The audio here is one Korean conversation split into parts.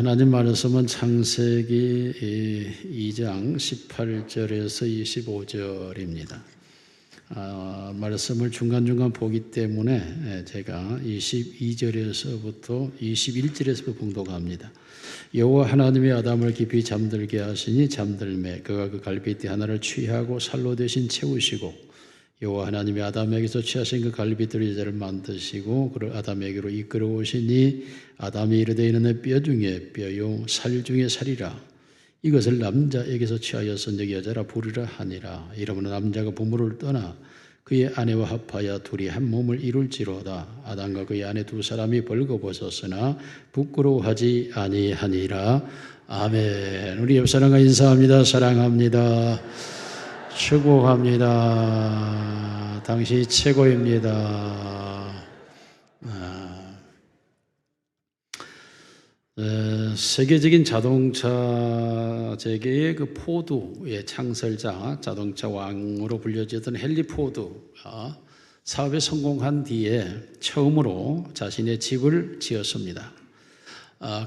하나님 말씀은 창세기 2장 18절에서 25절입니다. 말씀을 중간중간 보기 때문에 제가 22절에서부터 21절에서 봉독합니다. 여호와 하나님이 아담을 깊이 잠들게 하시니 잠들매 그가 그 갈빗대 하나를 취하고 살로 대신 채우시고 여호와 하나님이 아담에게서 취하신 그 갈빗대로 여자를 만드시고 그를 아담에게로 이끌어 오시니 아담이 이르되 이는 뼈 중에 뼈요 살 중에 살이라. 이것을 남자에게서 취하였은즉 여자라 부르라 하니라. 이러므로 남자가 부모를 떠나 그의 아내와 합하여 둘이 한 몸을 이룰지로다. 아담과 그의 아내 두 사람이 벌거벗었으나 부끄러워하지 아니하니라. 아멘. 우리 옆 사람과 인사합니다. 사랑합니다. 축복합니다. 당신이 최고입니다. 세계적인 자동차 재계의 그 포드의 창설자, 자동차 왕으로 불려지던 헨리 포드가 사업에 성공한 뒤에 처음으로 자신의 집을 지었습니다.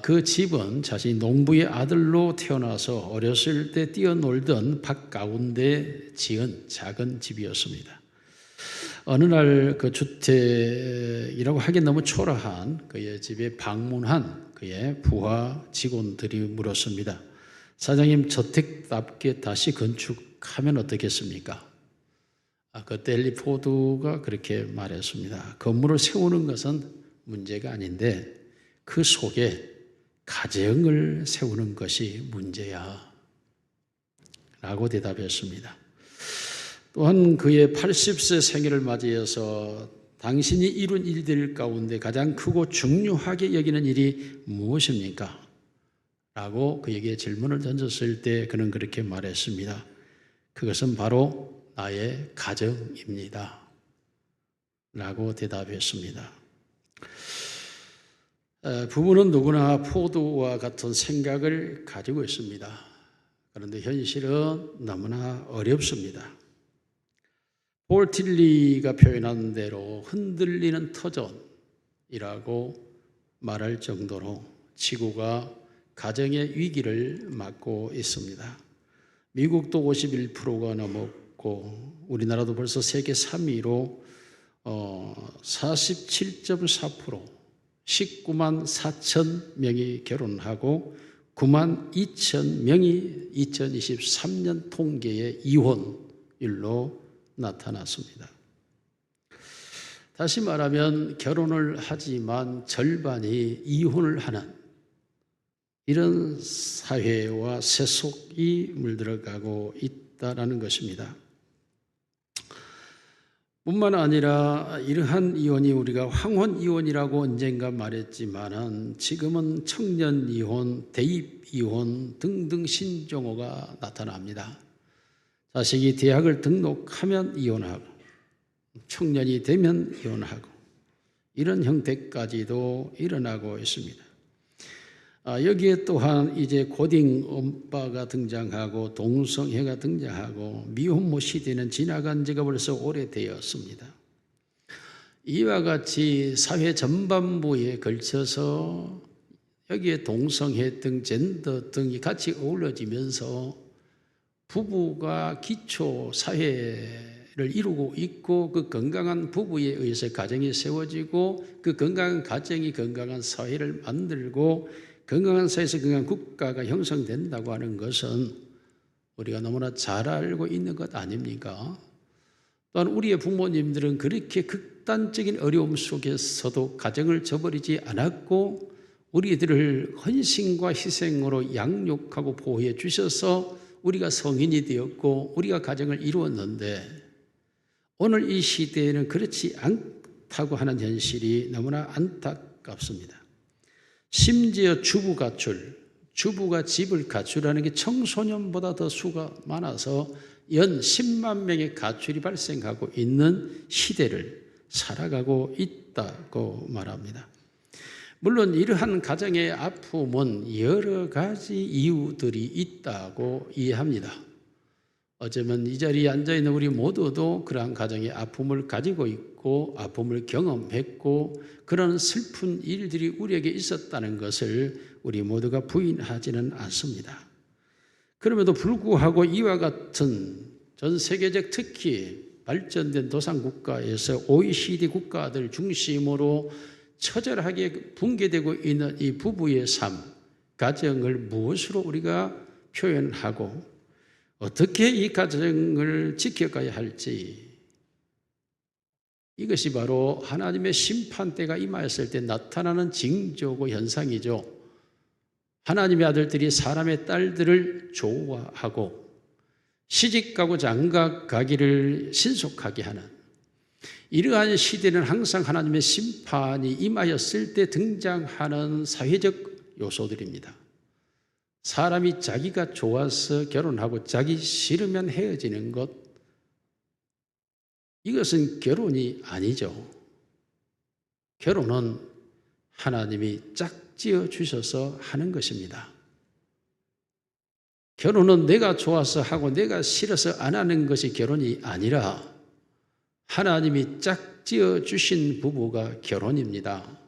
그 집은 자신이 농부의 아들로 태어나서 어렸을 때 뛰어놀던 밭 가운데 지은 작은 집이었습니다. 어느 날 그 주택이라고 하기엔 너무 초라한 그의 집에 방문한 그의 부하 직원들이 물었습니다. 사장님, 저택답게 다시 건축하면 어떻겠습니까? 그때 헨리 포드가 그렇게 말했습니다. 건물을 세우는 것은 문제가 아닌데 그 속에 가정을 세우는 것이 문제야 라고 대답했습니다. 또한 그의 80세 생일을 맞이해서 당신이 이룬 일들 가운데 가장 크고 중요하게 여기는 일이 무엇입니까? 라고 그에게 질문을 던졌을 때 그는 그렇게 말했습니다. 그것은 바로 나의 가정입니다 라고 대답했습니다. 부부는 누구나 포드와 같은 생각을 가지고 있습니다. 그런데 현실은 너무나 어렵습니다. 폴 틸리가 표현한 대로 흔들리는 터전이라고 말할 정도로 지구가 가정의 위기를 맞고 있습니다. 미국도 51%가 넘었고 우리나라도 벌써 세계 3위로 47.4% 19만 4천 명이 결혼하고 9만 2천 명이 2023년 통계의 이혼율로 나타났습니다. 다시 말하면 결혼을 하지만 절반이 이혼을 하는 이런 사회와 세속이 물들어가고 있다는 것입니다. 뿐만 아니라 이러한 이혼이 우리가 황혼 이혼이라고 언젠가 말했지만은 지금은 청년 이혼, 대입 이혼 등등 신종어가 나타납니다. 자식이 대학을 등록하면 이혼하고 청년이 되면 이혼하고 이런 형태까지도 일어나고 있습니다. 여기에 또한 이제 고딩 엄빠가 등장하고 동성애가 등장하고 미혼모 시대는 지나간 지가 벌써 오래되었습니다. 이와 같이 사회 전반부에 걸쳐서 여기에 동성애 등 젠더 등이 같이 어우러지면서 부부가 기초 사회를 이루고 있고 그 건강한 부부에 의해서 가정이 세워지고 그 건강한 가정이 건강한 사회를 만들고 건강한 사회에서 건강한 국가가 형성된다고 하는 것은 우리가 너무나 잘 알고 있는 것 아닙니까? 또한 우리의 부모님들은 그렇게 극단적인 어려움 속에서도 가정을 저버리지 않았고 우리들을 헌신과 희생으로 양육하고 보호해 주셔서 우리가 성인이 되었고 우리가 가정을 이루었는데 오늘 이 시대에는 그렇지 않다고 하는 현실이 너무나 안타깝습니다. 심지어 주부 가출, 주부가 집을 가출하는 게 청소년보다 더 수가 많아서 연 10만 명의 가출이 발생하고 있는 시대를 살아가고 있다고 말합니다. 물론 이러한 가정의 아픔은 여러 가지 이유들이 있다고 이해합니다. 어쩌면 이 자리에 앉아있는 우리 모두도 그러한 가정의 아픔을 가지고 있고 아픔을 경험했고 그런 슬픈 일들이 우리에게 있었다는 것을 우리 모두가 부인하지는 않습니다. 그럼에도 불구하고 이와 같은 전 세계적 특히 발전된 도상국가에서 OECD 국가들 중심으로 처절하게 붕괴되고 있는 이 부부의 삶, 가정을 무엇으로 우리가 표현하고 어떻게 이 가정을 지켜가야 할지, 이것이 바로 하나님의 심판대가 임하였을 때 나타나는 징조고 현상이죠. 하나님의 아들들이 사람의 딸들을 좋아하고 시집가고 장가가기를 신속하게 하는 이러한 시대는 항상 하나님의 심판이 임하였을 때 등장하는 사회적 요소들입니다. 사람이 자기가 좋아서 결혼하고 자기 싫으면 헤어지는 것, 이것은 결혼이 아니죠. 결혼은 하나님이 짝지어 주셔서 하는 것입니다. 결혼은 내가 좋아서 하고 내가 싫어서 안 하는 것이 결혼이 아니라 하나님이 짝지어 주신 부부가 결혼입니다.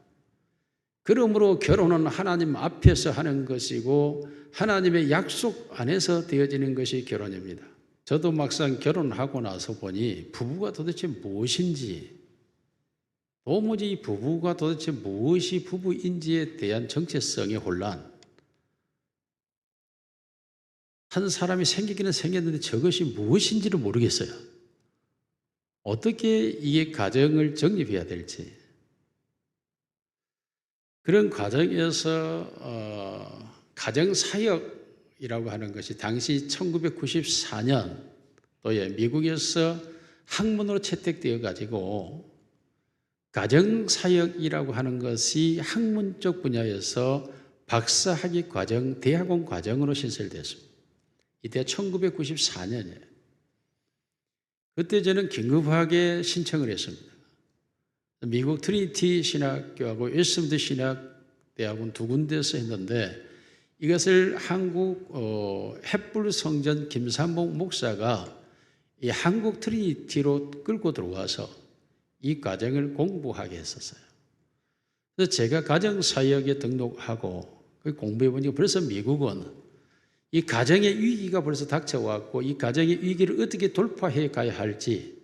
그러므로 결혼은 하나님 앞에서 하는 것이고 하나님의 약속 안에서 되어지는 것이 결혼입니다. 저도 막상 결혼하고 나서 보니 부부가 도대체 무엇인지, 도무지 부부가 도대체 무엇이 부부인지에 대한 정체성의 혼란, 한 사람이 생기기는 생겼는데 저것이 무엇인지를 모르겠어요. 어떻게 이게 가정을 정립해야 될지. 그런 과정에서 가정사역이라고 하는 것이 당시 1994년도에 미국에서 학문으로 채택되어 가지고 가정사역이라고 하는 것이 학문적 분야에서 박사학위 과정, 대학원 과정으로 신설됐습니다. 이때 1994년이에요. 그때 저는 긴급하게 신청을 했습니다. 미국 트리니티 신학교하고 웨스트민스터 신학대학원 두 군데에서 했는데 이것을 한국 햇불 성전 김삼봉 목사가 이 한국 트리니티로 끌고 들어와서 이 과정을 공부하게 했었어요. 그래서 제가 가정사역에 등록하고 공부해 보니까 벌써 미국은 이 가정의 위기가 벌써 닥쳐왔고 이 가정의 위기를 어떻게 돌파해 가야 할지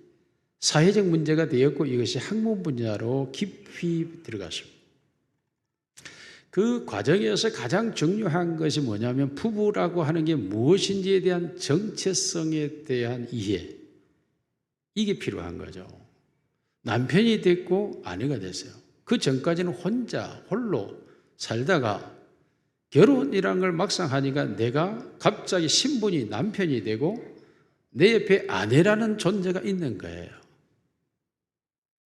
사회적 문제가 되었고 이것이 학문 분야로 깊이 들어갔습니다. 그 과정에서 가장 중요한 것이 뭐냐면 부부라고 하는 게 무엇인지에 대한 정체성에 대한 이해, 이게 필요한 거죠. 남편이 됐고 아내가 됐어요. 그 전까지는 홀로 살다가 결혼이라는 걸 막상 하니까 내가 갑자기 신분이 남편이 되고 내 옆에 아내라는 존재가 있는 거예요.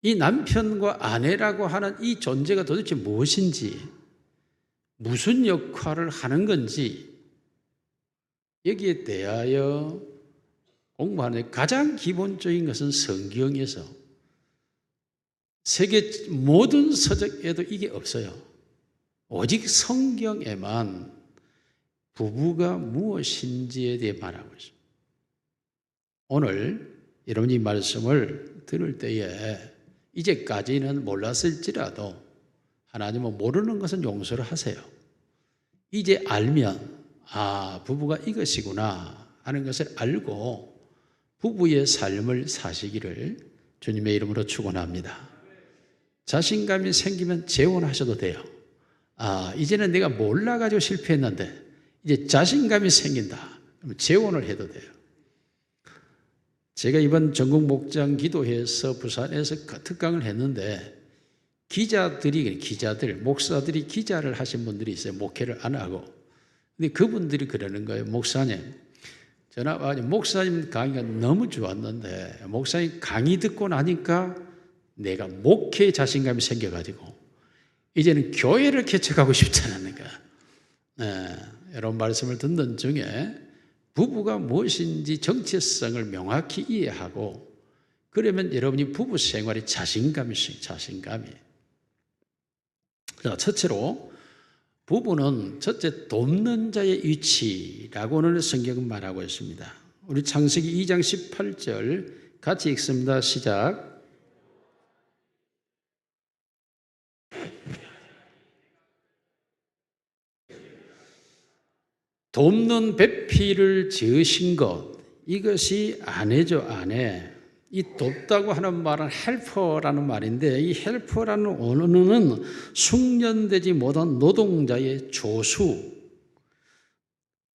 이 남편과 아내라고 하는 이 존재가 도대체 무엇인지, 무슨 역할을 하는 건지 여기에 대하여 공부하는 가장 기본적인 것은 성경에서 세계 모든 서적에도 이게 없어요. 오직 성경에만 부부가 무엇인지에 대해 말하고 있습니다. 오늘 여러분이 말씀을 들을 때에 이제까지는 몰랐을지라도 하나님은 모르는 것은 용서를 하세요. 이제 알면 부부가 이것이구나 하는 것을 알고 부부의 삶을 사시기를 주님의 이름으로 축원합니다. 자신감이 생기면 재혼하셔도 돼요. 이제는 내가 몰라가지고 실패했는데 이제 자신감이 생긴다. 그러면 재혼을 해도 돼요. 제가 이번 전국 목장 기도회에서 부산에서 특강을 했는데 목사들이 기자를 하신 분들이 있어요. 목회를 안 하고. 근데 그분들이 그러는 거예요. 목사님, 목사님 강의가 너무 좋았는데 목사님 강의 듣고 나니까 내가 목회에 자신감이 생겨가지고 이제는 교회를 개척하고 싶다는 거야. 이런 말씀을 듣는 중에 부부가 무엇인지 정체성을 명확히 이해하고 그러면 여러분이 부부 생활에 자신감이 있어요. 자신감이. 자, 첫째로 부부는 첫째 돕는 자의 위치라고 오늘 성경은 말하고 있습니다. 우리 창세기 2장 18절 같이 읽습니다. 시작. 돕는 배필을 지으신 것, 이것이 아내죠, 아내. 이 돕다고 하는 말은 헬퍼라는 말인데, 이 헬퍼라는 언어는 숙련되지 못한 노동자의 조수.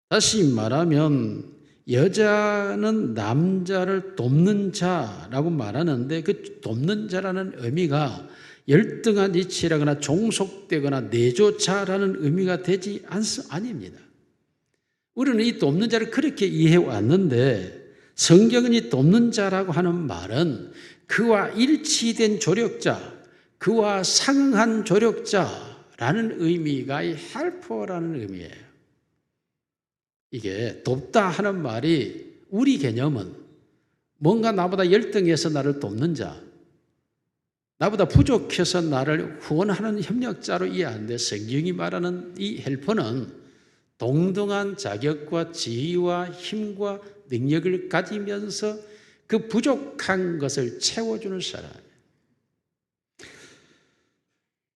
다시 말하면 여자는 남자를 돕는 자라고 말하는데, 그 돕는 자라는 의미가 열등한 이치라거나 종속되거나 내조자라는 의미가 되지 아닙니다. 우리는 이 돕는 자를 그렇게 이해해 왔는데, 성경은 이 돕는 자라고 하는 말은 그와 일치된 조력자, 그와 상응한 조력자라는 의미가 이 헬퍼라는 의미예요. 이게 돕다 하는 말이 우리 개념은 뭔가 나보다 열등해서 나를 돕는 자, 나보다 부족해서 나를 후원하는 협력자로 이해하는데, 성경이 말하는 이 헬퍼는 동등한 자격과 지위와 힘과 능력을 가지면서 그 부족한 것을 채워주는 사람.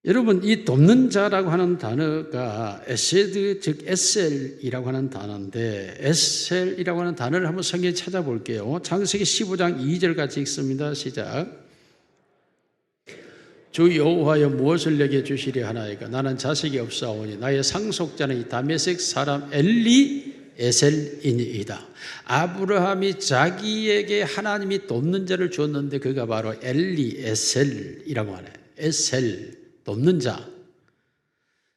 여러분, 이 돕는 자라고 하는 단어가 에세드, 즉 에셀이라고 하는 단어인데, 에셀이라고 하는 단어를 한번 성경에 찾아볼게요. 창세기 15장 2절 같이 읽습니다. 시작. 주 여호와여 무엇을 내게 주시려 하나이까? 나는 자식이 없사오니 나의 상속자는 이 다메섹 사람 엘리에셀이니이다. 아브라함이 자기에게 하나님이 돕는 자를 줬는데 그가 바로 엘리에셀이라고 하네. 에셀, 돕는 자.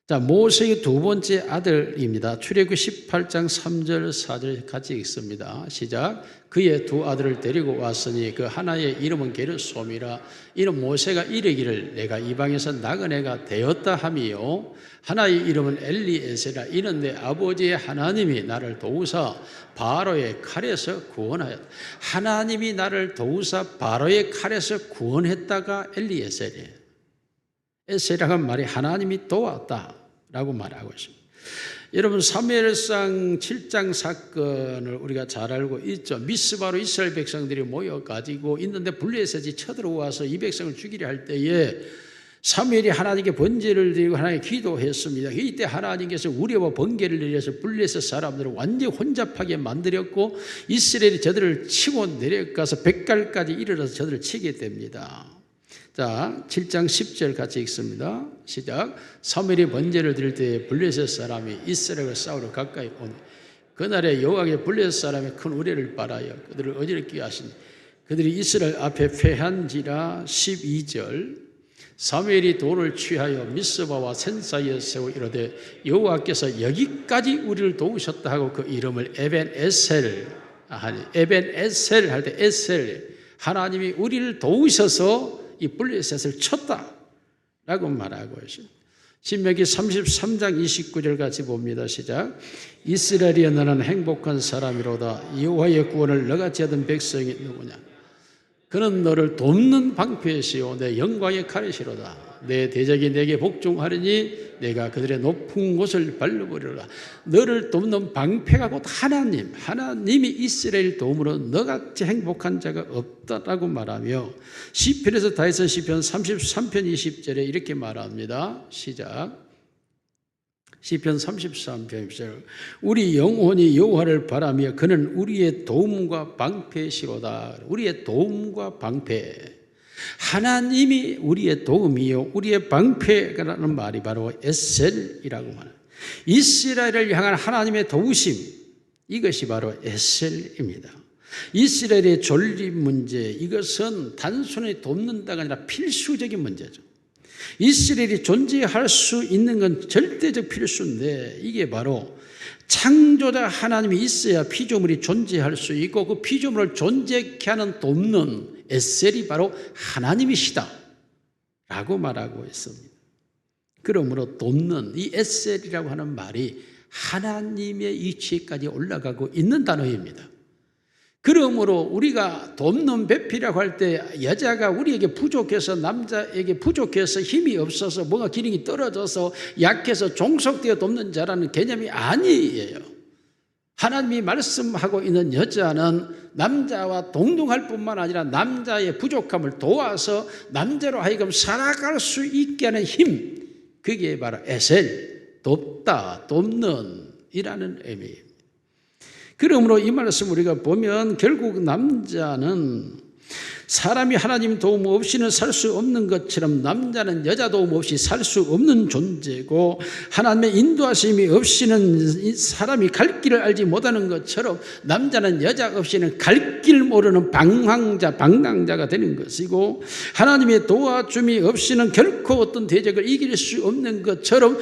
자, 모세의 두 번째 아들입니다. 출애굽 18장 3절 4절 같이 읽습니다. 시작. 그의 두 아들을 데리고 왔으니 그 하나의 이름은 게르솜이라. 이는 모세가 이르기를 내가 이방에서 나그네가 되었다 하미요, 하나의 이름은 엘리에셀이라. 이는 내 아버지의 하나님이 나를 도우사 바로의 칼에서 구원하였다. 하나님이 나를 도우사 바로의 칼에서 구원했다가 엘리에셀이에요. 에셀이라고 하는 말이 하나님이 도왔다라고 말하고 있습니다. 여러분, 사무엘상 7장 사건을 우리가 잘 알고 있죠. 미스바로 이스라엘 백성들이 모여가지고 있는데 블레셋이 쳐들어와서 이 백성을 죽이려 할 때에 사무엘이 하나님께 번제를 드리고 하나님께 기도했습니다. 이때 하나님께서 우레와 번개를 내려서 블레셋 사람들을 완전히 혼잡하게 만들었고, 이스라엘이 저들을 치고 내려가서 백갈까지 이르러서 저들을 치게 됩니다. 자, 7장 10절 같이 읽습니다. 시작. 사무엘이 번제를 드릴 때 블레셋 사람이 이스라엘과 싸우러 가까이 오니 그날에 여호와께 블레셋 사람의 큰 우레를 빨아요 그들을 어지럽게 하시니 그들이 이스라엘 앞에 패한지라. 12절. 사무엘이 돌을 취하여 미스바와 센 사이에 세워 이르되 여호와께서 여기까지 우리를 도우셨다 하고 그 이름을 에벤에셀 할 때 에셀, 하나님이 우리를 도우셔서 이 블레셋을 쳤다라고 말하고 있습니다. 신명기 33장 29절 같이 봅니다. 시작. 이스라엘이여 너는 행복한 사람이로다. 여호와의 구원을 너같이 하던 백성이 누구냐? 그는 너를 돕는 방패시오 내 영광의 칼이시로다. 내 대적이 내게 복종하리니 내가 그들의 높은 곳을 밟아버리리라. 너를 돕는 방패가 곧 하나님, 하나님이 이스라엘 도움으로 너같이 행복한 자가 없다라고 말하며, 시편에서 다윗은 시편 33편 20절에 이렇게 말합니다. 시작. 시편 33편 20절. 우리 영혼이 여호와를 바라며 그는 우리의 도움과 방패시로다. 우리의 도움과 방패. 하나님이 우리의 도움이요 우리의 방패라는 말이 바로 에셀이라고 말합니다. 이스라엘을 향한 하나님의 도우심, 이것이 바로 에셀입니다. 이스라엘의 존립 문제, 이것은 단순히 돕는다가 아니라 필수적인 문제죠. 이스라엘이 존재할 수 있는 건 절대적 필수인데, 이게 바로 창조자 하나님이 있어야 피조물이 존재할 수 있고, 그 피조물을 존재케 하는 돕는 에셀이 바로 하나님이시다 라고 말하고 있습니다. 그러므로 돕는 이 에셀이라고 하는 말이 하나님의 위치까지 올라가고 있는 단어입니다. 그러므로 우리가 돕는 배필이라고 할 때 여자가 우리에게 부족해서, 남자에게 부족해서 힘이 없어서 뭔가 기능이 떨어져서 약해서 종속되어 돕는 자라는 개념이 아니에요. 하나님이 말씀하고 있는 여자는 남자와 동등할 뿐만 아니라 남자의 부족함을 도와서 남자로 하여금 살아갈 수 있게 하는 힘, 그게 바로 에셀, 돕다, 돕는 이라는 의미입니다. 그러므로 이 말씀 우리가 보면 결국 남자는 사람이 하나님 도움 없이는 살 수 없는 것처럼 남자는 여자 도움 없이 살 수 없는 존재고, 하나님의 인도하심이 없이는 사람이 갈 길을 알지 못하는 것처럼 남자는 여자 없이는 갈 길 모르는 방황자가 되는 것이고, 하나님의 도와줌이 없이는 결코 어떤 대적을 이길 수 없는 것처럼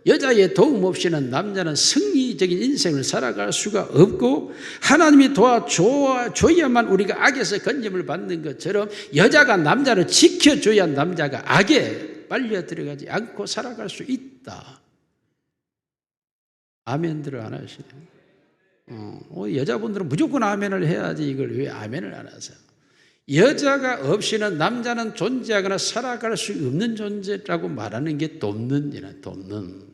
여자의 도움 없이는 남자는 승리적인 인생을 살아갈 수가 없고, 하나님이 도와줘야만 우리가 악에서 건짐을 받는 것처럼 여자가 남자를 지켜줘야 남자가 악에 빨려 들어가지 않고 살아갈 수 있다. 아멘들을 안 하시네요. 여자분들은 무조건 아멘을 해야지 이걸 왜 아멘을 안 하세요? 여자가 없이는 남자는 존재하거나 살아갈 수 없는 존재라고 말하는 게 돕는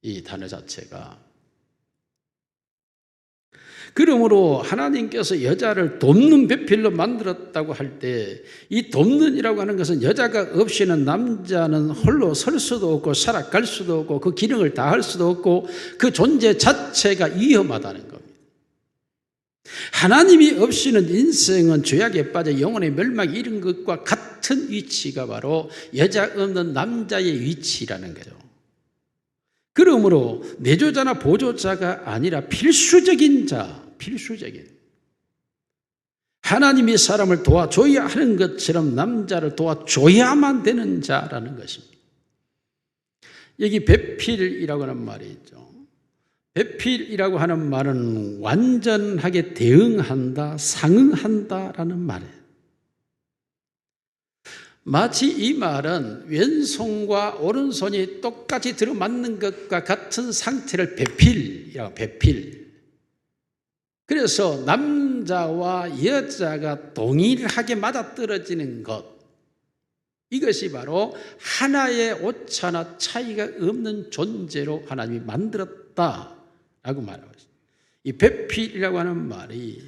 이 단어 자체가. 그러므로 하나님께서 여자를 돕는 배필로 만들었다고 할 때, 이 돕는이라고 하는 것은 여자가 없이는 남자는 홀로 설 수도 없고 살아갈 수도 없고 그 기능을 다할 수도 없고 그 존재 자체가 위험하다는 겁니다. 하나님이 없이는 인생은 죄악에 빠져 영혼의 멸망이 이른 것과 같은 위치가 바로 여자 없는 남자의 위치라는 거죠. 그러므로 내조자나 보조자가 아니라 필수적인 하나님이 사람을 도와줘야 하는 것처럼 남자를 도와줘야만 되는 자라는 것입니다. 여기 배필이라고 하는 말이 있죠. 배필이라고 하는 말은 완전하게 대응한다, 상응한다라는 말이에요. 마치 이 말은 왼손과 오른손이 똑같이 들어맞는 것과 같은 상태를 배필. 그래서 남자와 여자가 동일하게 맞아떨어지는 것, 이것이 바로 하나의 오차나 차이가 없는 존재로 하나님이 만들었다라고 말하고 있습니다. 이 배필이라고 하는 말이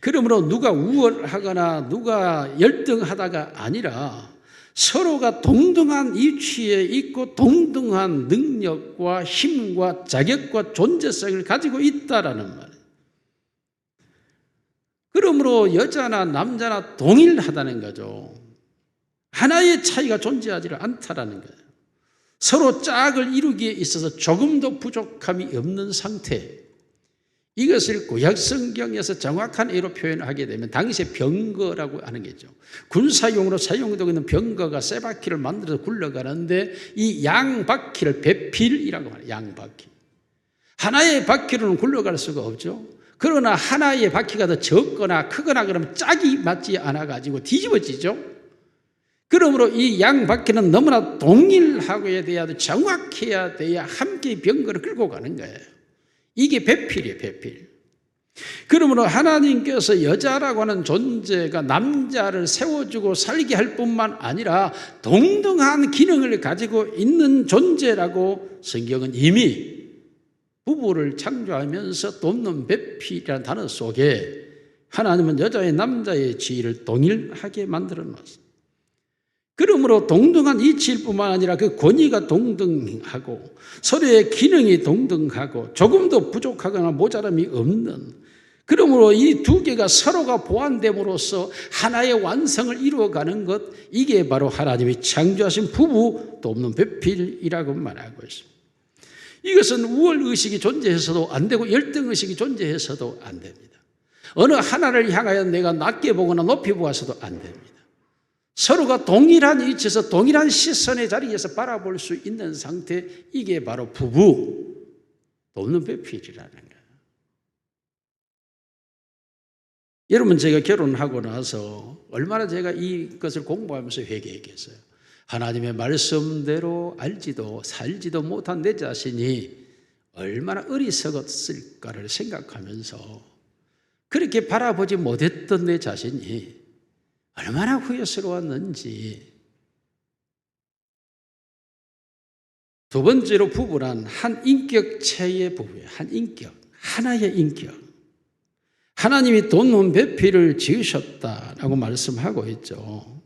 그러므로 누가 우월하거나 누가 열등하다가 아니라 서로가 동등한 위치에 있고 동등한 능력과 힘과 자격과 존재성을 가지고 있다라는 말이에요. 그러므로 여자나 남자나 동일하다는 거죠. 하나의 차이가 존재하지 않다라는 거예요. 서로 짝을 이루기에 있어서 조금도 부족함이 없는 상태. 이것을 구약 성경에서 정확한 예로 표현하게 되면 당시에 병거라고 하는 게죠. 군사용으로 사용되고 있는 병거가 쇠 바퀴를 만들어서 굴러가는데 이 양바퀴를 배필이라고 해요. 양바퀴. 하나의 바퀴로는 굴러갈 수가 없죠. 그러나 하나의 바퀴가 더 적거나 크거나 그러면 짝이 맞지 않아가지고 뒤집어지죠. 그러므로 이 양바퀴는 너무나 동일하게 돼야 돼, 정확해야 돼야 함께 병거를 끌고 가는 거예요. 이게 배필이에요, 배필. 그러므로 하나님께서 여자라고 하는 존재가 남자를 세워주고 살게 할 뿐만 아니라 동등한 기능을 가지고 있는 존재라고 성경은 이미 부부를 창조하면서 돕는 배필이라는 단어 속에 하나님은 여자의 남자의 지위를 동일하게 만들어 놓았습니다. 그러므로 동등한 이치일 뿐만 아니라 그 권위가 동등하고 서로의 기능이 동등하고 조금도 부족하거나 모자람이 없는, 그러므로 이 두 개가 서로가 보완됨으로써 하나의 완성을 이루어가는 것, 이게 바로 하나님이 창조하신 부부 돕는 배필이라고 말하고 있습니다. 이것은 우월의식이 존재해서도 안 되고 열등의식이 존재해서도 안 됩니다. 어느 하나를 향하여 내가 낮게 보거나 높이 보아서도 안 됩니다. 서로가 동일한 위치에서 동일한 시선의 자리에서 바라볼 수 있는 상태, 이게 바로 부부 돕는 배필이라는 거예요. 여러분, 제가 결혼하고 나서 얼마나 제가 이것을 공부하면서 회개했겠어요. 하나님의 말씀대로 알지도 살지도 못한 내 자신이 얼마나 어리석었을까를 생각하면서 그렇게 바라보지 못했던 내 자신이 얼마나 후회스러웠는지. 두 번째로 부부란 한 인격체의 부부예요. 하나의 인격. 하나님이 돈문 배필을 지으셨다라고 말씀하고 있죠.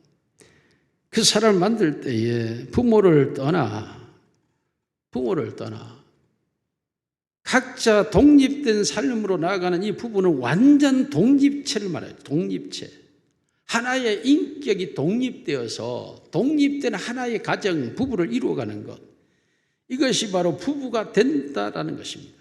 그 사람을 만들 때에 부모를 떠나 각자 독립된 삶으로 나아가는 이 부부는 완전 독립체를 말해요. 독립체. 하나의 인격이 독립되어서 독립된 하나의 가정, 부부를 이루어가는 것. 이것이 바로 부부가 된다라는 것입니다.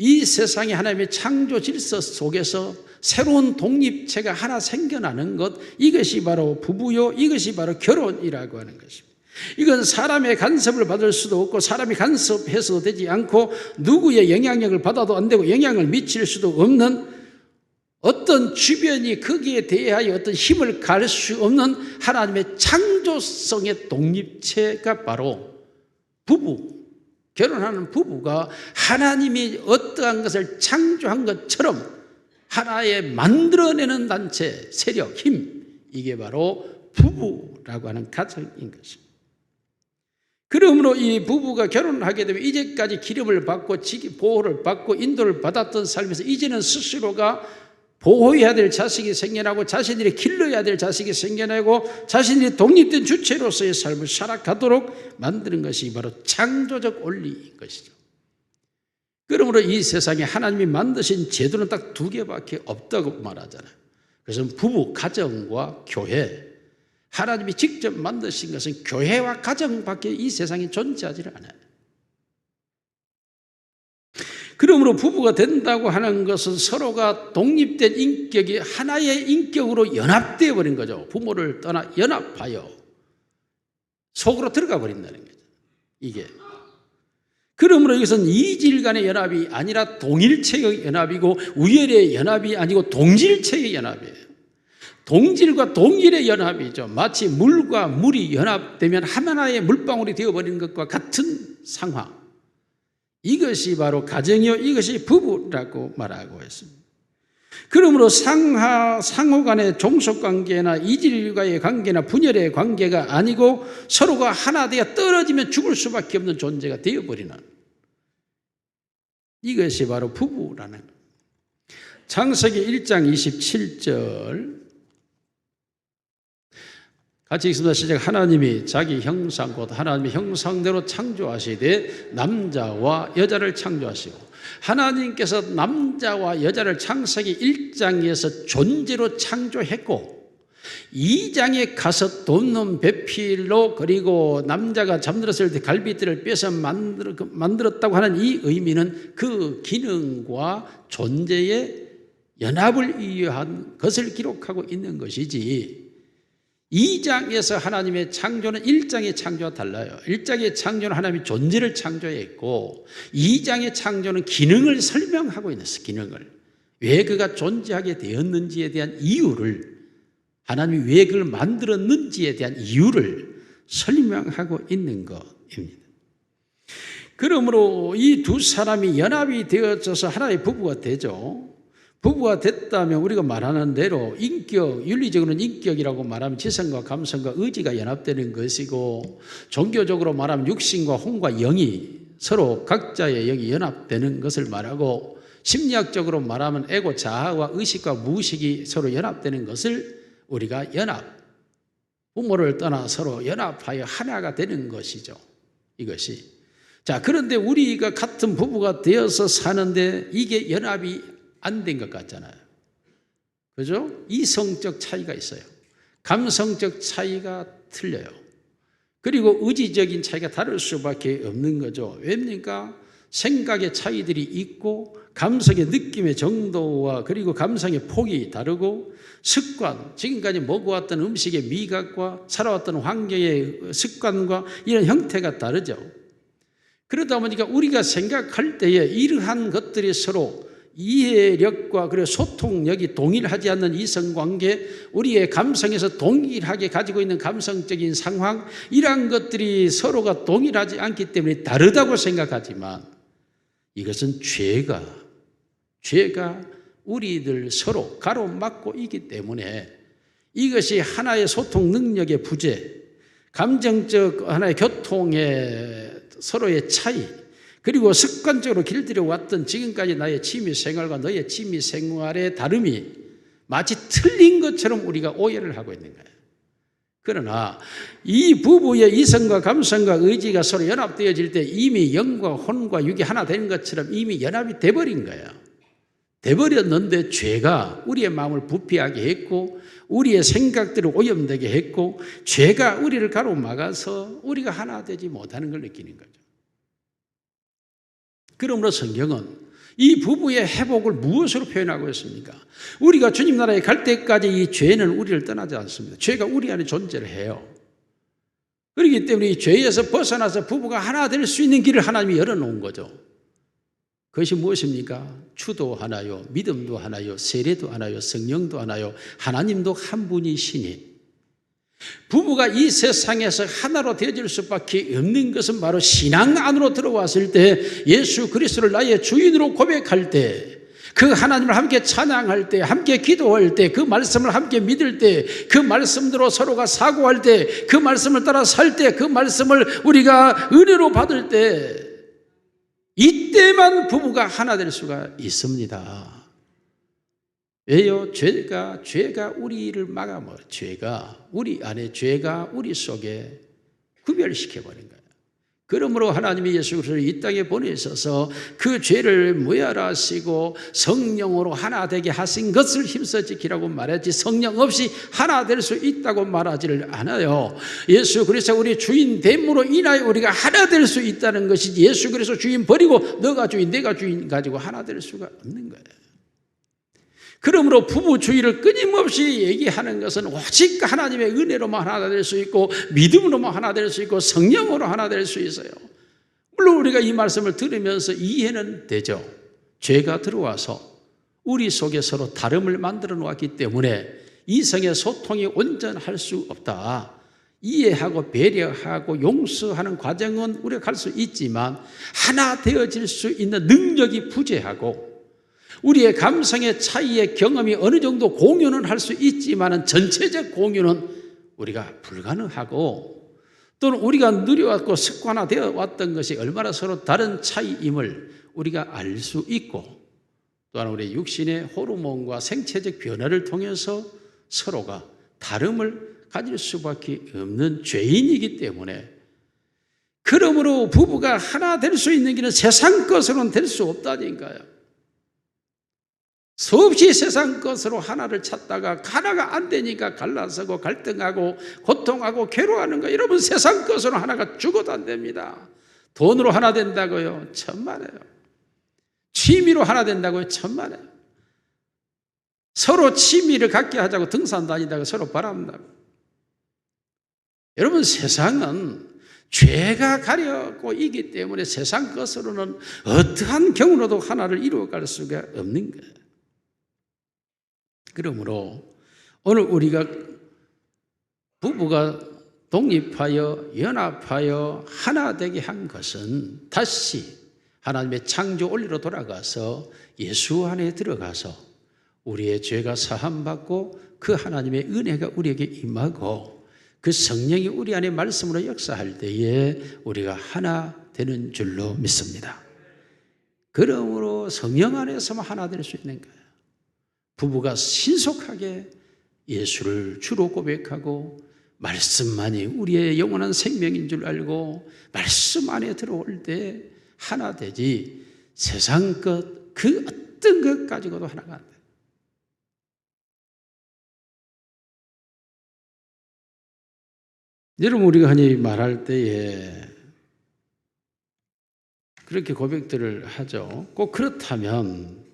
이 세상에 하나님의 창조 질서 속에서 새로운 독립체가 하나 생겨나는 것, 이것이 바로 부부요, 이것이 바로 결혼이라고 하는 것입니다. 이건 사람의 간섭을 받을 수도 없고 사람이 간섭해서도 되지 않고 누구의 영향력을 받아도 안 되고 영향을 미칠 수도 없는, 어떤 주변이 거기에 대하여 어떤 힘을 가할 수 없는 하나님의 창조성의 독립체가 바로 부부. 결혼하는 부부가 하나님이 어떠한 것을 창조한 것처럼 하나의 만들어내는 단체, 세력, 힘, 이게 바로 부부라고 하는 가정인 것입니다. 그러므로 이 부부가 결혼을 하게 되면 이제까지 기름을 받고 보호를 받고 인도를 받았던 삶에서 이제는 스스로가 보호해야 될 자식이 생겨나고 자신들이 길러야 될 자식이 생겨나고 자신들이 독립된 주체로서의 삶을 살아가도록 만드는 것이 바로 창조적 원리인 것이죠. 그러므로 이 세상에 하나님이 만드신 제도는 딱 2개밖에 없다고 말하잖아요. 그래서 부부, 가정과 교회. 하나님이 직접 만드신 것은 교회와 가정밖에 이 세상에 존재하지 않아요. 그러므로 부부가 된다고 하는 것은 서로가 독립된 인격이 하나의 인격으로 연합되어 버린 거죠. 부모를 떠나 연합하여 속으로 들어가 버린다는 거죠. 이게. 그러므로 이것은 이질 간의 연합이 아니라 동일체의 연합이고 우열의 연합이 아니고 동질체의 연합이에요. 동질과 동일의 연합이죠. 마치 물과 물이 연합되면 하나의 물방울이 되어버리는 것과 같은 상황. 이것이 바로 가정이요, 이것이 부부라고 말하고 있습니다. 그러므로 상호 간의 종속관계나 이질과의 관계나 분열의 관계가 아니고 서로가 하나 되어 떨어지면 죽을 수밖에 없는 존재가 되어버리는, 이것이 바로 부부라는. 창세기 1장 27절 같이 읽습니다. 시작. 하나님이 자기 형상 곧 하나님의 형상대로 창조하시되 남자와 여자를 창조하시고, 하나님께서 남자와 여자를 창세기 1장에서 존재로 창조했고 2장에 가서 돈놈 배필로, 그리고 남자가 잠들었을 때 갈비뼈를 빼서 만들었다고 하는 이 의미는 그 기능과 존재의 연합을 위한 것을 기록하고 있는 것이지, 2장에서 하나님의 창조는 1장의 창조와 달라요. 1장의 창조는 하나님이 존재를 창조했고 2장의 창조는 기능을 설명하고 있는 것이에요. 기능을. 왜 그가 존재하게 되었는지에 대한 이유를, 하나님이 왜 그걸 만들었는지에 대한 이유를 설명하고 있는 것입니다. 그러므로 이 두 사람이 연합이 되어져서 하나의 부부가 되죠. 부부가 됐다면 우리가 말하는 대로 인격, 윤리적으로는 인격이라고 말하면 지성과 감성과 의지가 연합되는 것이고, 종교적으로 말하면 육신과 혼과 영이 서로 각자의 영이 연합되는 것을 말하고, 심리학적으로 말하면 에고, 자아와 의식과 무의식이 서로 연합되는 것을 우리가 연합, 부모를 떠나 서로 연합하여 하나가 되는 것이죠. 이것이. 자, 그런데 우리가 같은 부부가 되어서 사는데 이게 연합이 안 된 것 같잖아요. 그죠? 이성적 차이가 있어요. 감성적 차이가 틀려요. 그리고 의지적인 차이가 다를 수밖에 없는 거죠. 왜입니까? 생각의 차이들이 있고 감성의 느낌의 정도와 그리고 감성의 폭이 다르고 습관, 지금까지 먹어왔던 음식의 미각과 살아왔던 환경의 습관과 이런 형태가 다르죠. 그러다 보니까 우리가 생각할 때에 이러한 것들이 서로 이해력과 그리고 소통력이 동일하지 않는 이성관계, 우리의 감성에서 동일하게 가지고 있는 감성적인 상황, 이러한 것들이 서로가 동일하지 않기 때문에 다르다고 생각하지만 이것은 죄가 우리들 서로 가로막고 있기 때문에 이것이 하나의 소통 능력의 부재, 감정적 하나의 교통의 서로의 차이, 그리고 습관적으로 길들여 왔던 지금까지 나의 취미 생활과 너의 취미 생활의 다름이 마치 틀린 것처럼 우리가 오해를 하고 있는 거예요. 그러나 이 부부의 이성과 감성과 의지가 서로 연합되어질 때 이미 영과 혼과 육이 하나 되는 것처럼 이미 연합이 돼버린 거예요. 돼버렸는데 죄가 우리의 마음을 부패하게 했고 우리의 생각들을 오염되게 했고 죄가 우리를 가로막아서 우리가 하나 되지 못하는 걸 느끼는 거죠. 그러므로 성경은 이 부부의 회복을 무엇으로 표현하고 있습니까? 우리가 주님 나라에 갈 때까지 이 죄는 우리를 떠나지 않습니다. 죄가 우리 안에 존재를 해요. 그렇기 때문에 이 죄에서 벗어나서 부부가 하나 될 수 있는 길을 하나님이 열어놓은 거죠. 그것이 무엇입니까? 주도 하나요, 믿음도 하나요, 세례도 하나요, 성령도 하나요, 하나님도 한 분이시니 부부가 이 세상에서 하나로 되어질 수밖에 없는 것은 바로 신앙 안으로 들어왔을 때 예수 그리스도를 나의 주인으로 고백할 때 그 하나님을 함께 찬양할 때 함께 기도할 때 그 말씀을 함께 믿을 때 그 말씀대로 서로가 사고할 때 그 말씀을 따라 살 때 그 말씀을 우리가 은혜로 받을 때 이때만 부부가 하나 될 수가 있습니다. 왜요? 죄가 우리를 막아먹어요. 죄가 우리 안에 죄가 우리 속에 구별시켜버린 거예요. 그러므로 하나님이 예수 그리스도를 이 땅에 보내셔서 그 죄를 무혈하시고 성령으로 하나 되게 하신 것을 힘써 지키라고 말했지 성령 없이 하나 될 수 있다고 말하지를 않아요. 예수 그리스도 우리 주인 됨으로 인하여 우리가 하나 될 수 있다는 것이지 예수 그리스도 주인 버리고 너가 주인 내가 주인 가지고 하나 될 수가 없는 거예요. 그러므로 부부주의를 끊임없이 얘기하는 것은 오직 하나님의 은혜로만 하나 될 수 있고 믿음으로만 하나 될 수 있고 성령으로 하나 될 수 있어요. 물론 우리가 이 말씀을 들으면서 이해는 되죠. 죄가 들어와서 우리 속에 서로 다름을 만들어 놓았기 때문에 이성의 소통이 온전할 수 없다. 이해하고 배려하고 용서하는 과정은 우리가 갈 수 있지만 하나 되어질 수 있는 능력이 부재하고 우리의 감성의 차이의 경험이 어느 정도 공유는 할 수 있지만 전체적 공유는 우리가 불가능하고 또는 우리가 누려왔고 습관화되어 왔던 것이 얼마나 서로 다른 차이임을 우리가 알 수 있고 또한 우리 육신의 호르몬과 생체적 변화를 통해서 서로가 다름을 가질 수밖에 없는 죄인이기 때문에 그러므로 부부가 하나 될 수 있는 길은 세상 것으로는 될 수 없다니까요. 수없이 세상 것으로 하나를 찾다가 하나가 안 되니까 갈라서고 갈등하고 고통하고 괴로워하는 거예요. 여러분 세상 것으로 하나가 죽어도 안 됩니다. 돈으로 하나 된다고요? 천만에요. 취미로 하나 된다고요? 천만에요. 서로 취미를 갖게 하자고 등산 다니다가 서로 바람나고. 여러분 세상은 죄가 가려고 있기 때문에 세상 것으로는 어떠한 경우로도 하나를 이루어갈 수가 없는 거예요. 그러므로 오늘 우리가 부부가 독립하여 연합하여 하나 되게 한 것은 다시 하나님의 창조 원리로 돌아가서 예수 안에 들어가서 우리의 죄가 사함받고 그 하나님의 은혜가 우리에게 임하고 그 성령이 우리 안에 말씀으로 역사할 때에 우리가 하나 되는 줄로 믿습니다. 그러므로 성령 안에서만 하나 될 수 있는 거예요. 부부가 신속하게 예수를 주로 고백하고 말씀만이 우리의 영원한 생명인 줄 알고 말씀 안에 들어올 때 하나 되지 세상 것 그 어떤 것 가지고도 하나가 안 돼요. 여러분 우리가 흔히 말할 때에 그렇게 고백들을 하죠. 꼭 그렇다면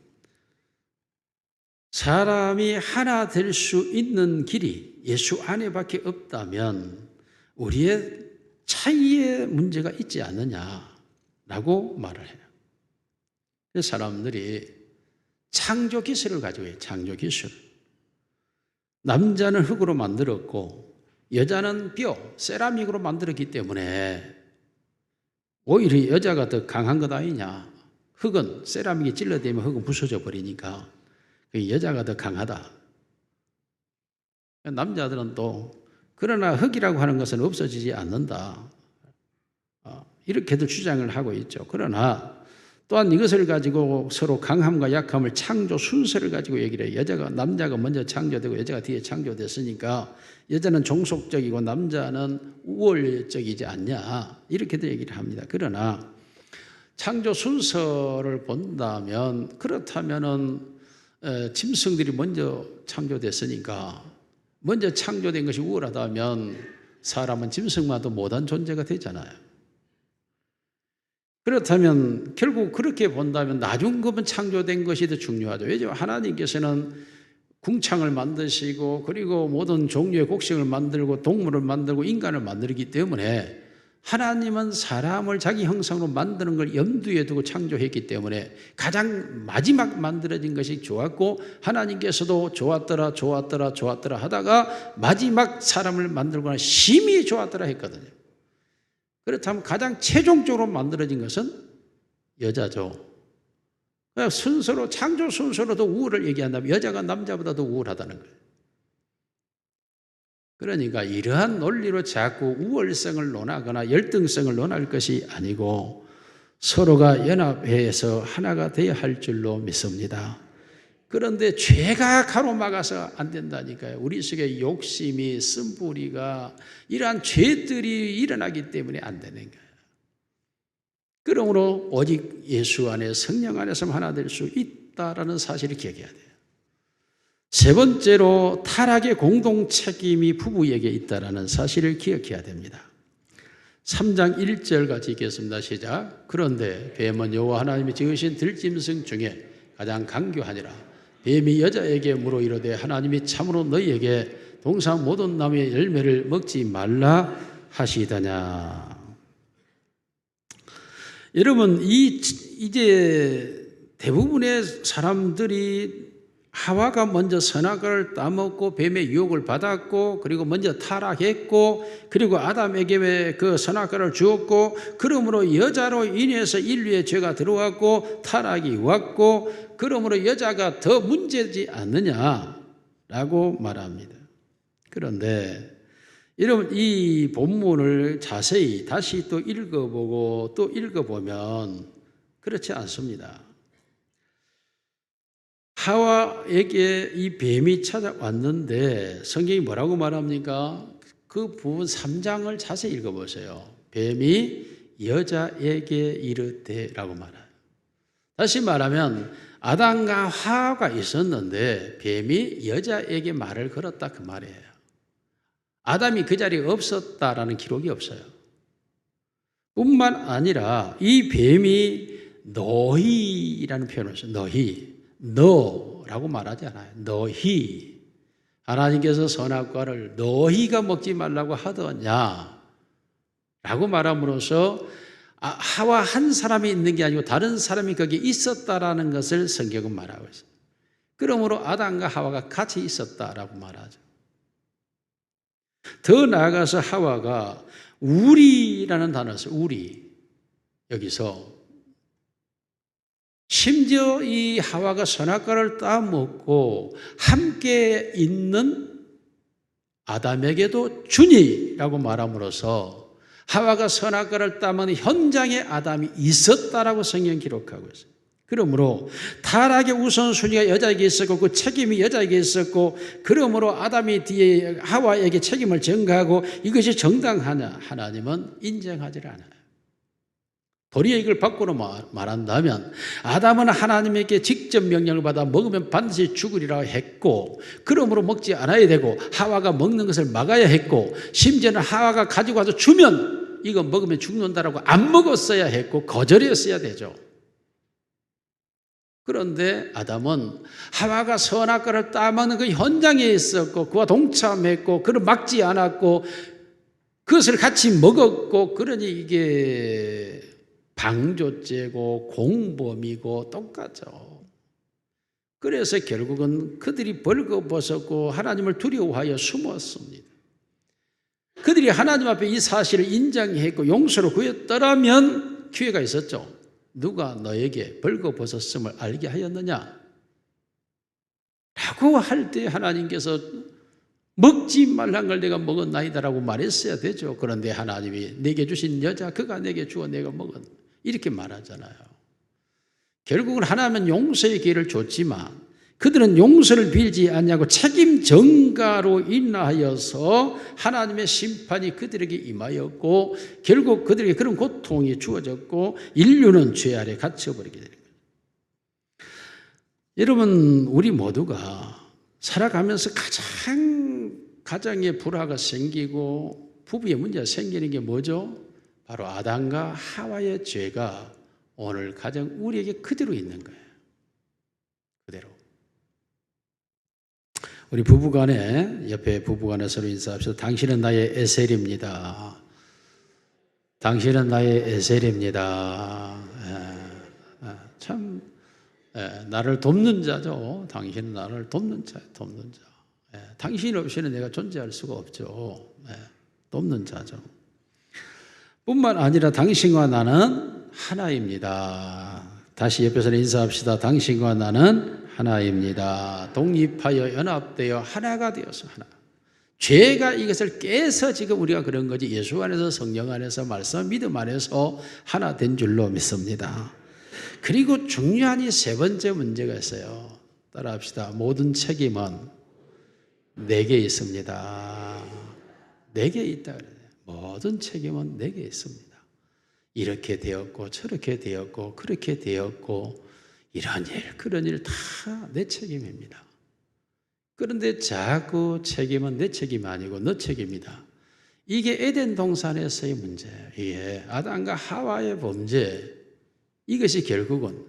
사람이 하나 될 수 있는 길이 예수 안에밖에 없다면 우리의 차이의 문제가 있지 않느냐라고 말을 해요. 사람들이 창조 기술을 가지고 해요. 창조 기술. 남자는 흙으로 만들었고 여자는 뼈, 세라믹으로 만들었기 때문에 오히려 여자가 더 강한 것 아니냐. 흙은 세라믹이 찔러대면 흙은 부서져 버리니까 여자가 더 강하다. 남자들은 또 그러나 흙이라고 하는 것은 없어지지 않는다. 이렇게도 주장을 하고 있죠. 그러나 또한 이것을 가지고 서로 강함과 약함을 창조 순서를 가지고 얘기를 해요. 남자가 먼저 창조되고 여자가 뒤에 창조됐으니까 여자는 종속적이고 남자는 우월적이지 않냐, 이렇게도 얘기를 합니다. 그러나 창조 순서를 본다면, 그렇다면은 짐승들이 먼저 창조됐으니까 먼저 창조된 것이 우월하다면 사람은 짐승마도 못한 존재가 되잖아요. 그렇다면 결국 그렇게 본다면 나중급은 창조된 것이 더 중요하죠. 왜냐하면 하나님께서는 궁창을 만드시고 그리고 모든 종류의 곡식을 만들고 동물을 만들고 인간을 만들기 때문에 하나님은 사람을 자기 형상으로 만드는 걸 염두에 두고 창조했기 때문에 가장 마지막 만들어진 것이 좋았고, 하나님께서도 좋았더라 하다가 마지막 사람을 만들거나 심히 좋았더라 했거든요. 그렇다면 가장 최종적으로 만들어진 것은 여자죠. 순서로, 창조 순서로도 우월을 얘기한다면 여자가 남자보다도 우월하다는 거예요. 그러니까 이러한 논리로 자꾸 우월성을 논하거나 열등성을 논할 것이 아니고 서로가 연합해서 하나가 되어야 할 줄로 믿습니다. 그런데 죄가 가로막아서 안 된다니까요. 우리 속에 욕심이, 쓴뿌리가, 이러한 죄들이 일어나기 때문에 안 되는 거예요. 그러므로 오직 예수 안에, 성령 안에서 하나 될 수 있다라는 사실을 기억해야 돼요. 세 번째로 타락의 공동 책임이 부부에게 있다라는 사실을 기억해야 됩니다. 3장 1절 같이 읽겠습니다. 시작. 그런데 뱀은 여호와 하나님이 지으신 들짐승 중에 가장 강교하니라. 뱀이 여자에게 물어 이르되 하나님이 참으로 너희에게 동산 모든 나무의 열매를 먹지 말라 하시더냐. 여러분, 이제 대부분의 사람들이 하와가 먼저 선악과를 따먹고 뱀의 유혹을 받았고, 그리고 먼저 타락했고, 그리고 아담에게 그 선악과를 주었고, 그러므로 여자로 인해서 인류의 죄가 들어왔고 타락이 왔고, 그러므로 여자가 더 문제지 않느냐라고 말합니다. 그런데 여러분, 이 본문을 자세히 다시 또 읽어보고 또 읽어보면 그렇지 않습니다. 하와에게 이 뱀이 찾아왔는데 성경이 뭐라고 말합니까? 그 부분 3장을 자세히 읽어보세요. 뱀이 여자에게 이르되라고 말해요. 다시 말하면 아담과 하와가 있었는데 뱀이 여자에게 말을 걸었다, 그 말이에요. 아담이 그 자리에 없었다라는 기록이 없어요. 뿐만 아니라 이 뱀이 너희라는 표현을 써요. 너라고 말하지 않아요. 너희. 하나님께서 선악과를 너희가 먹지 말라고 하더냐 라고 말함으로써 하와 한 사람이 있는 게 아니고 다른 사람이 거기에 있었다라는 것을 성경은 말하고 있어요. 그러므로 아담과 하와가 같이 있었다라고 말하죠. 더 나아가서 하와가 우리라는 단어를 써요. 우리. 여기서 심지어 이 하와가 선악과를 따먹고 함께 있는 아담에게도 주니라고 말함으로써 하와가 선악과를 따먹는 현장에 아담이 있었다라고 성경 기록하고 있어요. 그러므로 타락의 우선순위가 여자에게 있었고 그 책임이 여자에게 있었고, 그러므로 아담이 뒤에 하와에게 책임을 전가하고 이것이 정당하냐? 하나님은 인정하지 않아요. 도리어 이걸 바꾸로 말한다면 아담은 하나님에게 직접 명령을 받아 먹으면 반드시 죽으리라 했고, 그러므로 먹지 않아야 되고 하와가 먹는 것을 막아야 했고, 심지어는 하와가 가지고 와서 주면 이거 먹으면 죽는다라고 안 먹었어야 했고 거절했어야 되죠. 그런데 아담은 하와가 선악과를 따먹는 그 현장에 있었고 그와 동참했고 그를 막지 않았고 그것을 같이 먹었고, 그러니 이게 방조죄고 공범이고 똑같죠. 그래서 결국은 그들이 벌거벗었고 하나님을 두려워하여 숨었습니다. 그들이 하나님 앞에 이 사실을 인정했고 용서를 구했더라면 기회가 있었죠. 누가 너에게 벌거벗었음을 알게 하였느냐? 라고 할 때 하나님께서 먹지 말란 걸 내가 먹었나이다라고 말했어야 되죠. 그런데 하나님이 내게 주신 여자 그가 내게 주어 내가 먹었 이렇게 말하잖아요. 결국은 하나님은 용서의 기회를 줬지만 그들은 용서를 빌지 않냐고 책임 전가로 인하여서 하나님의 심판이 그들에게 임하였고 결국 그들에게 그런 고통이 주어졌고 인류는 죄 아래 갇혀버리게 되는 거예요. 여러분, 우리 모두가 살아가면서 가장에 불화가 생기고 부부의 문제가 생기는 게 뭐죠? 바로 아담과 하와의 죄가 오늘 가정 우리에게 그대로 있는 거예요. 그대로. 우리 부부간에 옆에 부부간에 서로 인사합시다. 당신은 나의 에셀입니다. 당신은 나의 에셀입니다. 참 나를 돕는 자죠. 당신은 나를 돕는 자, 돕는 자. 당신 없이는 내가 존재할 수가 없죠. 돕는 자죠. 뿐만 아니라 당신과 나는 하나입니다. 다시 옆에서 인사합시다. 당신과 나는 하나입니다. 독립하여 연합되어 하나가 되어서 하나. 죄가 이것을 깨서 지금 우리가 그런 거지 예수 안에서 성령 안에서 말씀 믿음 안에서 하나 된 줄로 믿습니다. 그리고 중요한 이 세 번째 문제가 있어요. 따라합시다. 모든 책임은 내게 있습니다. 내게 있다 그래요. 모든 책임은 내게 있습니다. 이렇게 되었고 저렇게 되었고 그렇게 되었고 이런 일 그런 일 다 내 책임입니다. 그런데 자꾸 책임은 내 책임이 아니고 너 책임이다. 이게 에덴 동산에서의 문제예요. 예, 아담과 하와의 범죄 이것이 결국은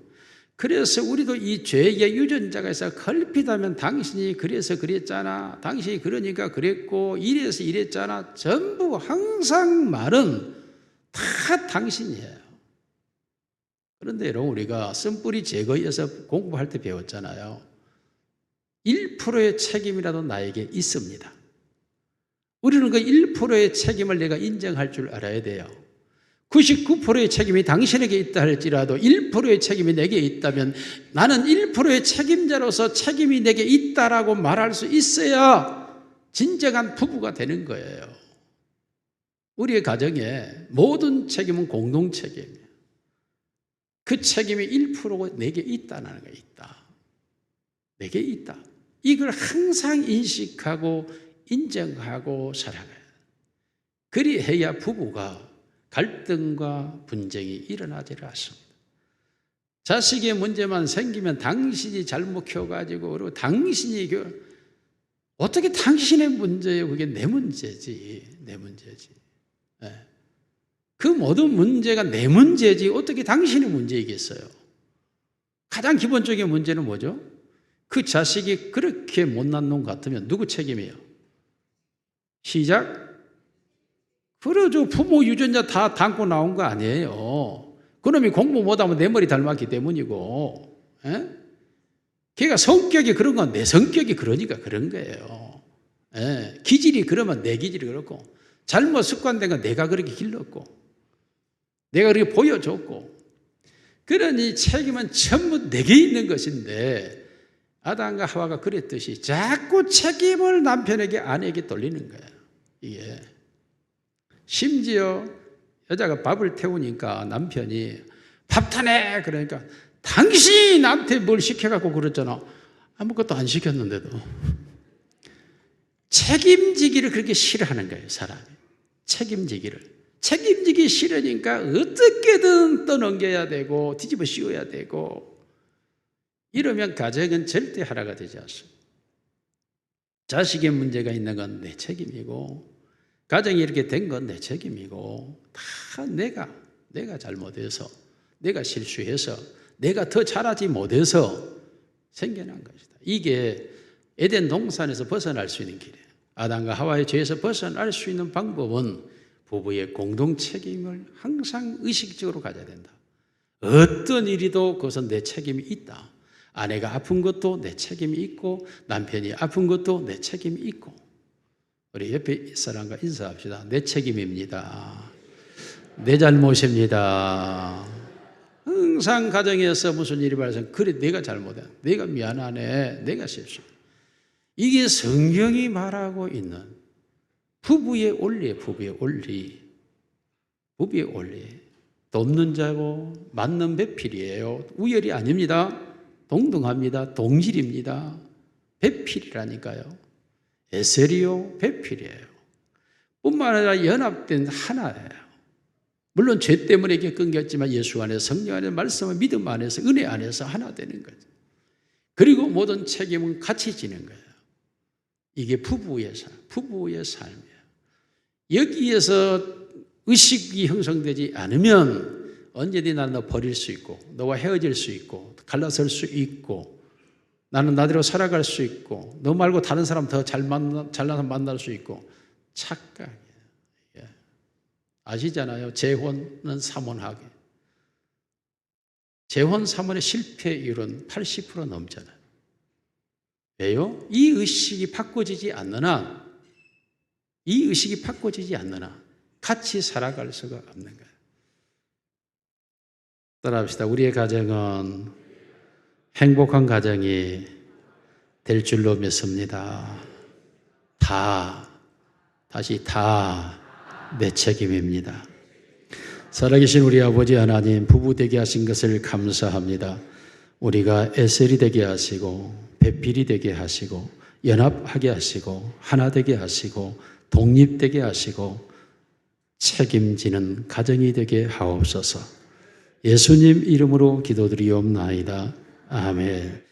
그래서 우리도 이 죄의 유전자가 있어 걸핏하면 당신이 그래서 그랬잖아. 당신이 그러니까 그랬고 이래서 이랬잖아. 전부 항상 말은 다 당신이에요. 그런데 여러분 우리가 쓴뿌리 제거에서 공부할 때 배웠잖아요. 1%의 책임이라도 나에게 있습니다. 우리는 그 1%의 책임을 내가 인정할 줄 알아야 돼요. 99%의 책임이 당신에게 있다 할지라도 1%의 책임이 내게 있다면 나는 1%의 책임자로서 책임이 내게 있다라고 말할 수 있어야 진정한 부부가 되는 거예요. 우리의 가정에 모든 책임은 공동 책임이에요. 그 책임이 1%가 내게 있다는 게 있다. 내게 있다. 이걸 항상 인식하고 인정하고 살아가요. 그리해야 부부가 갈등과 분쟁이 일어나지 않습니다. 자식의 문제만 생기면 당신이 잘못 켜가지고 그리고 당신이 어떻게 당신의 문제예요? 그게 내 문제지. 내 문제지. 그 모든 문제가 내 문제지 어떻게 당신의 문제이겠어요? 가장 기본적인 문제는 뭐죠? 그 자식이 그렇게 못난 놈 같으면 누구 책임이에요? 시작. 그러죠. 부모 유전자 다 담고 나온 거 아니에요. 그놈이 공부 못하면 내 머리 닮았기 때문이고 걔가 성격이 그런 건 내 성격이 그러니까 그런 거예요. 기질이 그러면 내 기질이 그렇고 잘못 습관된 건 내가 그렇게 길렀고 내가 그렇게 보여줬고 그러니 책임은 전부 내게 있는 것인데 아담과 하와가 그랬듯이 자꾸 책임을 남편에게 아내에게 돌리는 거예요. 이게 심지어 여자가 밥을 태우니까 남편이 밥 타네 그러니까 당신이 나한테 뭘 시켜갖고 그랬잖아. 아무것도 안 시켰는데도 책임지기를 그렇게 싫어하는 거예요. 사람이 책임지기 싫으니까 어떻게든 떠넘겨야 되고 뒤집어 씌워야 되고 이러면 가정은 절대 하나가 되지 않습니다. 자식의 문제가 있는 건 내 책임이고 가정이 이렇게 된 건 내 책임이고 다 내가 잘못해서 내가 실수해서 내가 더 잘하지 못해서 생겨난 것이다. 이게 에덴 동산에서 벗어날 수 있는 길이에요. 아담과 하와의 죄에서 벗어날 수 있는 방법은 부부의 공동 책임을 항상 의식적으로 가져야 된다. 어떤 일이도 그것은 내 책임이 있다. 아내가 아픈 것도 내 책임이 있고 남편이 아픈 것도 내 책임이 있고 우리 옆에 사람과 인사합시다. 내 책임입니다. 내 잘못입니다. 항상 가정에서 무슨 일이 발생 그래 내가 잘못해 내가 미안하네 내가 실수 이게 성경이 말하고 있는 부부의 원리예요. 부부의 원리. 부부의 원리. 돕는 자고 맞는 배필이에요. 우열이 아닙니다. 동등합니다. 동질입니다. 배필이라니까요. 에셀이요, 배필이에요. 뿐만 아니라 연합된 하나예요. 물론 죄 때문에 이게 끊겼지만 예수 안에, 성령 안에, 말씀, 믿음 안에서, 은혜 안에서 하나 되는 거죠. 그리고 모든 책임은 같이 지는 거예요. 이게 부부의 삶, 부부의 삶이에요. 여기에서 의식이 형성되지 않으면 언제든지 나는 너 버릴 수 있고, 너와 헤어질 수 있고, 갈라설 수 있고, 나는 나대로 살아갈 수 있고, 너 말고 다른 사람 더 잘난 사람 만날 수 있고, 착각이에요. 아시잖아요. 재혼은 삼혼하게. 재혼 삼혼의 실패율은 80% 넘잖아요. 왜요? 이 의식이 바꿔지지 않는 한, 같이 살아갈 수가 없는 거예요. 따라합시다. 우리의 가정은 행복한 가정이 될 줄로 믿습니다. 다 내 책임입니다. 살아계신 우리 아버지 하나님, 부부 되게 하신 것을 감사합니다. 우리가 에셀이 되게 하시고 배필이 되게 하시고 연합하게 하시고 하나 되게 하시고 독립되게 하시고 책임지는 가정이 되게 하옵소서. 예수님 이름으로 기도드리옵나이다. 아멘.